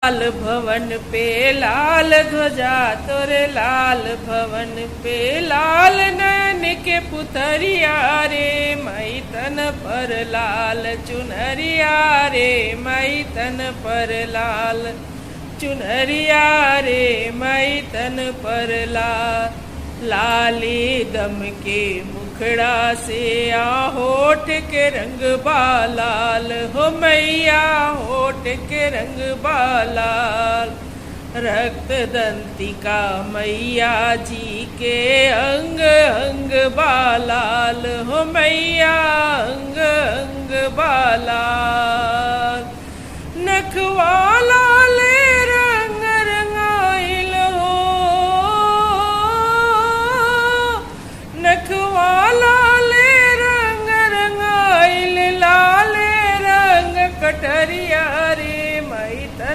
लाल भवन पे लाल ध्वजा तोरे लाल भवन पे लाल नयन के पुतरिया रे मई तन पर लाल चुनरिया रे मई तन पर लाल चुनरिया रे मई तन पर लाली दम के मुखड़ा से होठ के रंग बालाल हो मैया होठ के रंग बालाल रक्त दंतिका मैया जी के अंग अंग बालाल हो मैया अंग अंग बालाल नखवाला